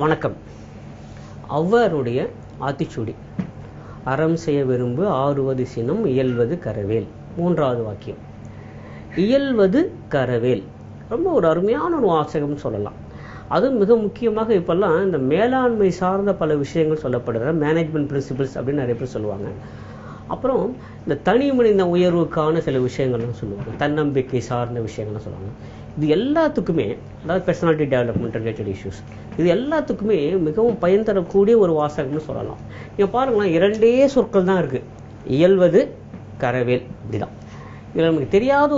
வணக்கம். ஔவையாருடைய ஆத்திச்சூடி. அறம் செய்ய விரும்பு ஆறுவது சினம் இயல்வது கரவேல். 3வது வாக்கியம். இயல்வது கரவேல் ரொம்ப ஒரு அருமையான ஒரு வாசகம் சொல்லலாம். அதுவும் மிக முக்கியமாக இப்பெல்லாம் இந்த மேலாண்மை சார்ந்த பல விஷயங்கள் சொல்லப்படுகிற மேனேஜ்மெண்ட் பிரின்சிபிள்ஸ் அப்படின்னு நிறைய பேர் சொல்லுவாங்க. அப்புறம் இந்த தனி மனித உயர்வுக்கான சில விஷயங்கள்லாம் சொல்லுவாங்க, தன்னம்பிக்கை சார்ந்த விஷயங்கள்லாம் சொல்லுவாங்க. இது எல்லாத்துக்குமே, அதாவது பர்சனாலிட்டி டெவலப்மெண்ட் ரிலேட்டட் இஷ்யூஸ், இது எல்லாத்துக்குமே மிகவும் பயன் தரக்கூடிய ஒரு வாசகம்னு சொல்லலாம். நீங்கள் பாருங்களேன், 2 சொற்கள் தான் இருக்குது, இயல்வது கரவேல். இப்படிதான் இதில் நமக்கு தெரியாத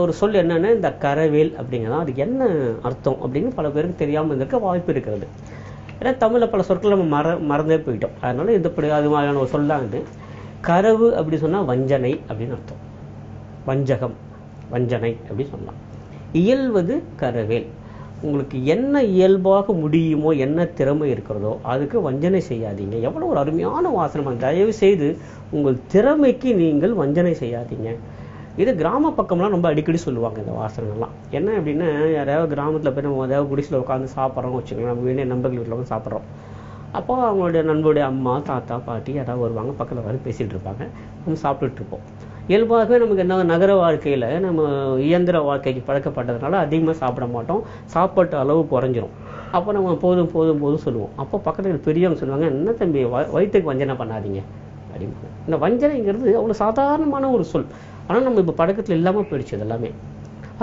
ஒரு சொல் என்னென்னா இந்த கரவேல் அப்படிங்கிறதான். அதுக்கு என்ன அர்த்தம் அப்படின்னு பல பேருக்கு தெரியாமல் இருந்திருக்க வாய்ப்பு இருக்கிறது. ஏன்னா தமிழில் பல சொற்கள் நம்ம மறந்தே போயிட்டோம். அதனால அது மாதிரியான ஒரு சொல் தான் இது. கரவு அப்படி சொன்னால் வஞ்சனை அப்படின்னு அர்த்தம். வஞ்சகம், வஞ்சனை அப்படி சொல்லலாம். இயல்வது கரவேல். உங்களுக்கு என்ன இயல்பாக முடியுமோ, என்ன திறமை இருக்கிறதோ அதுக்கு வஞ்சனை செய்யாதீங்க. எவ்வளோ ஒரு அருமையான வாசனம். தயவு செய்து உங்கள் திறமைக்கு நீங்கள் வஞ்சனை செய்யாதீங்க. இது கிராம பக்கம்லாம் ரொம்ப அடிக்கடி சொல்லுவாங்க இந்த வாசனங்கள்லாம். என்ன அப்படின்னா, யாராவது கிராமத்தில் போய் நம்ம ஏதாவது குடிசில் உட்காந்து சாப்பிட்றோம் வச்சுக்கோங்க, நம்ம வேண்டிய நண்பர்கள் வீட்டில் வந்து சாப்பிட்றோம். அப்போ அவங்களுடைய நண்பருடைய அம்மா, தாத்தா, பாட்டி யாராவது வருவாங்க, பக்கத்தில் வந்து பேசிகிட்டு இருப்பாங்க, நம்ம சாப்பிட்டுட்டு இருப்போம். இயல்பாகவே நமக்கு என்ன, நகர வாழ்க்கையில் நம்ம இயந்திர வாழ்க்கைக்கு பழக்கப்பட்டதுனால அதிகமாக சாப்பிட மாட்டோம், சாப்பாட்டு அளவு குறைஞ்சிரும். அப்போ நம்ம போதும் போதும் போதும் சொல்லுவோம். அப்போ பக்கத்தில் பெரியவங்க சொல்லுவாங்க, என்ன தம்பி வயிற்றுக்கு வஞ்சனை பண்ணாதீங்க அப்படின்னு. இந்த வஞ்சனைங்கிறது அவ்வளோ சாதாரணமான ஒரு சொல், ஆனால் நம்ம இப்போ பழக்கத்தில் இல்லாமல் போயிடுச்சு இது எல்லாமே.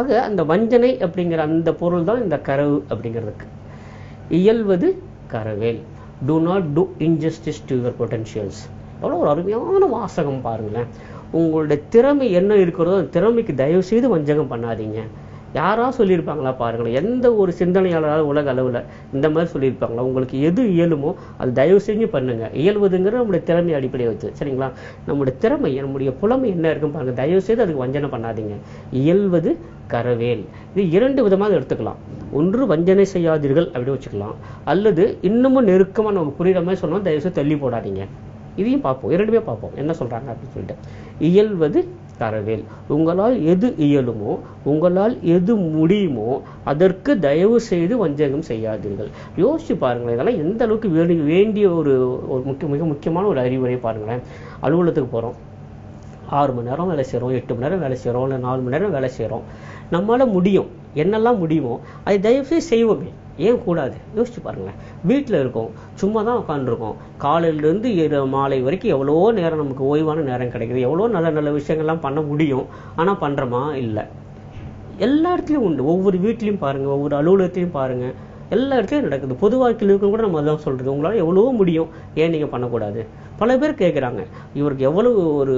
ஆக அந்த வஞ்சனை அப்படிங்கிற அந்த பொருள் தான் இந்த கரவு அப்படிங்கிறதுக்கு. இயல்வது கரவேல். Do not do injustice to your potentials. எவ்வளோ ஒரு அருமையான வாசகம் பாருங்களேன். உங்களுடைய திறமை என்ன இருக்கிறதோ அந்த திறமைக்கு தயவு செய்து வஞ்சகம் பண்ணாதீங்க. யாராவது சொல்லியிருப்பாங்களா பாருங்களேன், எந்த ஒரு சிந்தனையாளராக உலக அளவில் இந்த மாதிரி சொல்லியிருப்பாங்களா? உங்களுக்கு எது இயலுமோ அது தயவு செஞ்சு பண்ணுங்க. இயல்வதுங்கிற நம்முடைய திறமை அடிப்படையை வச்சு, சரிங்களா? நம்முடைய திறமை, நம்முடைய புலமை என்ன இருக்குன்னு பாருங்க, தயவு செய்து அதுக்கு வஞ்சனை பண்ணாதீங்க. இயல்வது கரவேல். இது 2 விதமாக எடுத்துக்கலாம். ஒன்று, வஞ்சனை செய்யாதீர்கள் அப்படி வச்சுக்கலாம். அல்லது இன்னமும் நெருக்கமாக நமக்கு புரியுற மாதிரி சொன்னால் தயவு செய்து தள்ளி போடாதீங்க. இதையும் பார்ப்போம், 2மே பார்ப்போம் என்ன சொல்கிறாங்க அப்படின்னு சொல்லிட்டு. இயல்வது கரவேல். உங்களால் எது இயலுமோ, உங்களால் எது முடியுமோ அதற்கு தயவு செய்து வஞ்சகம் செய்யாதீர்கள். யோசிச்சு பாருங்களேன், இதெல்லாம் எந்த அளவுக்கு வேண்டிய ஒரு மிக முக்கியமான ஒரு அறிவுரை பாருங்களேன். அலுவலகத்துக்கு போகிறோம், 6 மணி நேரம் வேலை செய்கிறோம், 8 மணி நேரம் வேலை செய்கிறோம், இல்லை 4 மணி நேரம் வேலை செய்கிறோம். நம்மளால் முடியும், என்னெல்லாம் முடியுமோ அதை தயவுசெய்து செய்வோமே, ஏன் கூடாது? யோசிச்சு பாருங்களேன். வீட்டில் இருக்கோம், சும்மா தான் உட்காந்துருக்கோம், காலையிலேருந்து மாலை வரைக்கும் எவ்வளோ நேரம் நமக்கு ஓய்வான நேரம் கிடைக்குது, எவ்வளோ நல்ல நல்ல விஷயங்கள்லாம் பண்ண முடியும். ஆனால் பண்ணுறோமா? இல்லை. எல்லா இடத்துலையும் உண்டு. ஒவ்வொரு வீட்லேயும் பாருங்கள், ஒவ்வொரு அலுவலகத்தையும் பாருங்கள், எல்லா இடத்துலையும் நடக்குது. பொது வாழ்க்கையில் இருக்கும் கூட நம்ம அதான் சொல்கிறது, உங்களால் எவ்வளவோ முடியும், ஏன் நீங்கள் பண்ணக்கூடாது? பல பேர் கேட்குறாங்க, இவருக்கு எவ்வளவு ஒரு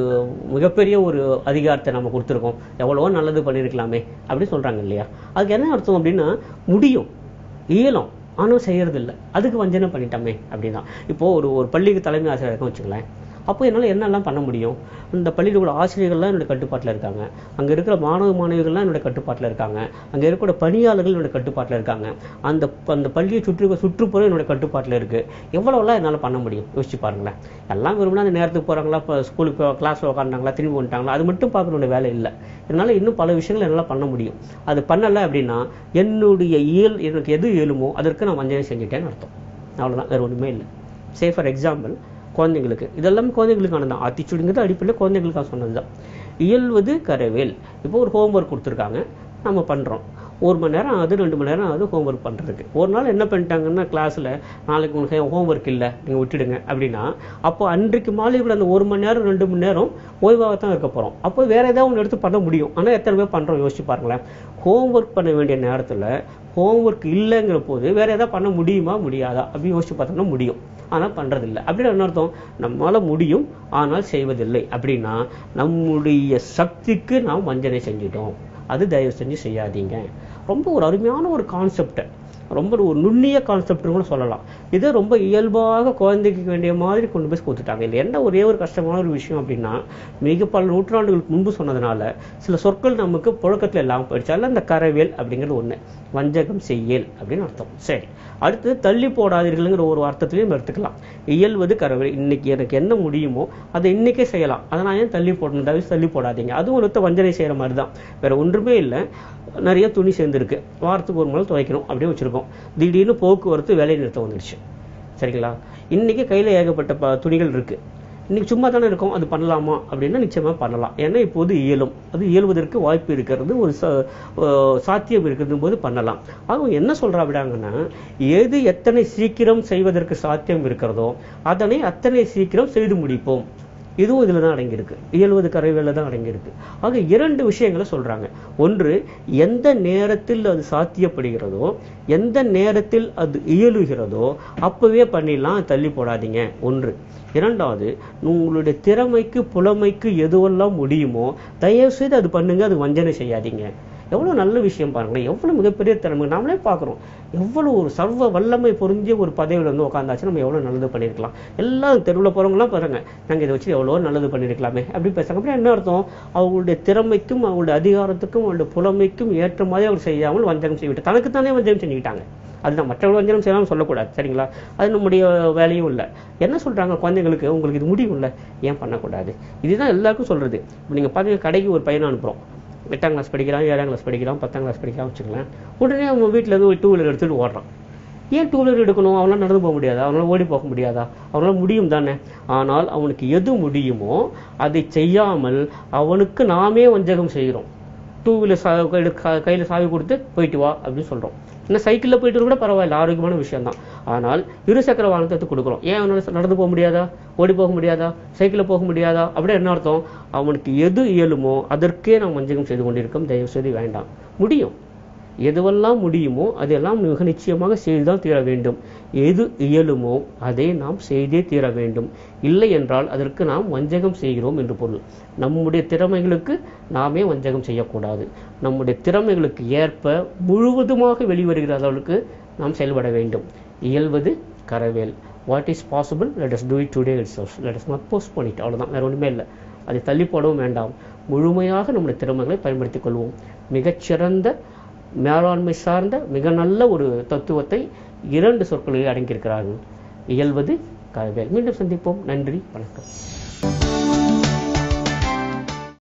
மிகப்பெரிய ஒரு அதிகாரத்தை நம்ம கொடுத்துருக்கோம், எவ்வளவோ நல்லது பண்ணியிருக்கலாமே அப்படின்னு சொல்கிறாங்க இல்லையா? அதுக்கு என்ன அர்த்தம் அப்படின்னா, முடியும், இயலும், ஆனால் செய்யறதில்லை, அதுக்கு வஞ்சனை பண்ணிட்டோமே அப்படின்னா. இப்போது ஒரு பள்ளிக்கு தலைமை ஆசிரியர் இருக்கும் வச்சுங்களேன். அப்போ என்னால் என்னெல்லாம் பண்ண முடியும்? இந்த பள்ளியில் உள்ள ஆசிரியர்கள்லாம் என்னோட கட்டுப்பாட்டில் இருக்காங்க, அங்கே இருக்கிற மாணவிகள்லாம் என்னோட கட்டுப்பாட்டில் இருக்காங்க, அங்கே இருக்கிற பணியாளர்கள் என்னோட கட்டுப்பாட்டில் இருக்காங்க, அந்த பள்ளியை சுற்றுப்புறம் என்னோட கட்டுப்பாட்டில் இருக்குது. எவ்வளோலாம் என்னால் பண்ண முடியும்? யோசிச்சு பாருங்களேன். எல்லாம் விரும்பினா அந்த நேரத்துக்கு போகிறாங்களா, இப்போ ஸ்கூலுக்கு கிளாஸில் உட்காந்துட்டாங்களா, திரும்பி வந்துட்டாங்களா, அது மட்டும் பார்க்கணுடைய வேலை இல்லை. என்னால் இன்னும் பல விஷயங்கள் என்னால் பண்ண முடியும். அது பண்ணலை அப்படின்னா என்னுடைய எனக்கு எது இயலுமோ அதற்கு நான் வஞ்சனை செஞ்சுட்டேன்னு அர்த்தம். அவ்வளோதான், வேறு ஒன்றுமே இல்லை. சே ஃபார் எக்ஸாம்பிள், குழந்தைங்களுக்கு, இதெல்லாம் குழந்தைங்களுக்கான தான். ஆத்திச்சூடிங்கிறது அடிப்படையில் குழந்தைங்களுக்காக சொன்னது தான். இயல்வது கரவேல். இப்போ ஒரு ஹோம்ஒர்க் கொடுத்துருக்காங்க, நம்ம பண்ணுறோம். 1 மணி நேரம் ஆகுது, 2 மணி நேரம் ஆகுது ஹோம்ஒர்க் பண்ணுறதுக்கு. ஒரு நாள் என்ன பண்ணிட்டாங்கன்னா கிளாஸில், நாளைக்கு உங்களுக்கு ஹோம்ஒர்க் இல்லை, நீங்கள் விட்டுடுங்க அப்படின்னா, அப்போ அன்றைக்கு மாலை கூட அந்த 1 மணி நேரம் 2 மணி நேரம் ஓய்வாக தான் இருக்க போகிறோம். அப்போ வேறு ஏதாவது ஒன்று எடுத்து பண்ண முடியும். ஆனால் எத்தனை பேர் பண்ணுறோம்? யோசிச்சு பாருங்களேன். ஹோம்ஒர்க் பண்ண வேண்டிய நேரத்தில் ஹோம்ஒர்க் இல்லைங்கிற போது வேறு எதாவது பண்ண முடியுமா, முடியாதா அப்படின்னு யோசிச்சு பார்த்தோம்னா முடியும், ஆனால் பண்ணுறதில்லை. அப்படின்னு என்ன அர்த்தம்? நம்மளால் முடியும் ஆனால் செய்வதில்லை அப்படின்னா நம்முடைய சக்திக்கு நாம் வஞ்சனை செஞ்சிட்டோம். அது தயவு செஞ்சு செய்யாதீங்க. ரொம்ப ஒரு அருமையான ஒரு கான்செப்ட், ரொம்ப ஒரு நுண்ணிய கான்செப்ட்னு கூட சொல்லலாம். இது ரொம்ப இயல்பாக குழந்தைக்கு வேண்டிய மாதிரி கொண்டு போய் கொடுத்துட்டாங்க. இல்லை என்ன ஒரே ஒரு கஷ்டமான ஒரு விஷயம் அப்படின்னா, மிக பல நூற்றாண்டுகளுக்கு முன்பு சொன்னதுனால சில சொற்கள் நமக்கு புழக்கத்தில் இல்லாமல் போயிடுச்சு. அதில் இந்த கரவேல் அப்படிங்கிறது ஒன்று, வஞ்சகம் செய்யல் அப்படின்னு அர்த்தம். சரி, அடுத்து தள்ளி போடாதீர்கள்ங்கிற ஒரு அர்த்தத்திலையும் எடுத்துக்கலாம். இயல்வது கரவேல். இன்னைக்கு எனக்கு என்ன முடியுமோ அதை இன்னைக்கே செய்யலாம், அதை நான் ஏன் தள்ளி போடணும்? தவிர தள்ளி போடாதீங்க. அதுவும் ஒருத்த வஞ்சனை செய்கிற மாதிரி தான், வேற ஒன்றுமே ஒன்றுமே இல்லை, நிறைய துணி சேர்ந்துருக்கு, வாரத்துக்கு ஒரு முறை துவைக்கணும் அப்படியே வச்சுருக்கோம். திடீர்னு போக்குவரத்து வேலை நிறுத்தம் வந்துடுச்சு, சரிங்களா? இன்றைக்கி கையில் ஏகப்பட்ட துணிகள் இருக்குது, இன்றைக்கி சும்மா தானே இருக்கும், அது பண்ணலாமா அப்படின்னா நிச்சயமாக பண்ணலாம். ஏன்னா இப்போது இயலும், அது இயல்வதற்கு வாய்ப்பு இருக்கிறது, ஒரு சாத்தியம் இருக்கிறது போது பண்ணலாம். அவங்க என்ன சொல்கிறாங்கன்னா, எது எத்தனை சீக்கிரம் செய்வதற்கு சாத்தியம் இருக்கிறதோ அதனை அத்தனை சீக்கிரம் செய்து முடிப்போம். இதுவும் இதில் தான் அடங்கியிருக்கு, இயல்வது கரைவேல தான் அடங்கியிருக்கு. ஆக 2 விஷயங்களை சொல்கிறாங்க. ஒன்று, எந்த நேரத்தில் அது சாத்தியப்படுகிறதோ, எந்த நேரத்தில் அது இயலுகிறதோ அப்போவே பண்ணிடலாம், தள்ளி போடாதீங்க. ஒன்று. இரண்டாவது, உங்களுடைய திறமைக்கு புலமைக்கு எதுவெல்லாம் முடியுமோ தயவு செய்து அது பண்ணுங்க, அது வஞ்சனை செய்யாதீங்க. எவ்வளோ நல்ல விஷயம் பாருங்களேன், எவ்வளோ மிகப்பெரிய திறமை நாமளே பார்க்குறோம். எவ்வளோ ஒரு சர்வ வல்லமை பொருந்திய ஒரு பதவியில் வந்து உட்காந்தாச்சு, நம்ம எவ்வளோ நல்லது பண்ணியிருக்கலாம். எல்லாம் தெருவில் போகிறவங்களாம் பாருங்க, நாங்கள் இதை வச்சு எவ்வளோ நல்லது பண்ணியிருக்கலாமே அப்படி பேசுகிறாங்க. அப்படி என்ன அர்த்தம்? அவங்களுடைய திறமைக்கும் அவங்களுடைய அதிகாரத்துக்கும் அவங்களுடைய புலமைக்கும் ஏற்ற மாதிரி அவர் செய்யாமல் வஞ்சகம் செய்விட்டு தனக்குத்தானே வஞ்சகம் செஞ்சுக்கிட்டாங்க. அதுதான், மற்றவர்கள் வஞ்சனம் செய்யலாம் சொல்லக்கூடாது, சரிங்களா? அது நம்முடைய வேலையும் இல்லை. என்ன சொல்கிறாங்க குழந்தைங்களுக்கு, உங்களுக்கு இது முடியும் இல்லை, ஏன் பண்ணக்கூடாது? இதுதான் எல்லாருக்கும் சொல்கிறது. இப்போ நீங்கள் பார்த்தீங்கன்னா கடைக்கு ஒரு பையனை அனுப்புகிறோம், 8ஆம் கிளாஸ் படிக்கிறான், 7ஆம் கிளாஸ் படிக்கிறான், 10ஆம் கிளாஸ் படிக்கிறான் வச்சுக்கலாம். உடனே அவன் வீட்டில் இருந்து ஒரு 2 வீலர் எடுத்துகிட்டு ஓடுறான். ஏன் 2 வீலர் எடுக்கணும்? அவனால் நடந்து போக முடியாதா? அவனால் ஓடி போக முடியாதா? அவனால் முடியும் தானே. ஆனால் அவனுக்கு எது முடியுமோ அதை செய்யாமல் அவனுக்கு நாமே வஞ்சகம் செய்கிறோம். 2 வீலர் கையில் சாவி கொடுத்து போயிட்டு வா அப்படின்னு சொல்கிறோம். இன்னும் சைக்கிளில் போயிட்டு கூட பரவாயில்ல, ஆரோக்கியமான விஷயம் தான். ஆனால் 2 சக்கர வாகனத்தை எடுத்து கொடுக்குறோம். ஏன் அவனால் நடந்து போக முடியாதா, ஓடி போக முடியாதா, சைக்கிளில் போக முடியாதா? அப்படியே என்ன அர்த்தம்? அவனுக்கு எது இயலுமோ அதற்கே நாம் வஞ்சகம் செய்து கொண்டிருக்கோம். தயவு செய்து வேண்டாம். முடியும், எதுவெல்லாம் முடியுமோ அதெல்லாம் மிக நிச்சயமாக செய்துதான் தீர வேண்டும். எது இயலுமோ அதை நாம் செய்தே தீர வேண்டும். இல்லை என்றால் அதற்கு நாம் வஞ்சகம் செய்கிறோம் என்று பொருள். நம்முடைய திறமைகளுக்கு நாமே வஞ்சகம் செய்யக்கூடாது. நம்முடைய திறமைகளுக்கு ஏற்ப முழுவதுமாக வெளிவருகிற அளவுக்கு நாம் செயல்பட வேண்டும். இயல்வது கரவேல். What is possible, let us do it today itself, let us not postpone it. அவ்வளோதான், வேறு ஒன்றுமே இல்லை. அதை தள்ளி போடவும் வேண்டாம். முழுமையாக நம்முடைய திறமைகளை பயன்படுத்திக் கொள்வோம். மிகச்சிறந்த மேலாண்மை சார்ந்த மிக நல்ல ஒரு தத்துவத்தை 2 சொற்களில் அடங்கியிருக்கிறார்கள். இயல்வது கரவேல். மீண்டும் சந்திப்போம். நன்றி, வணக்கம்.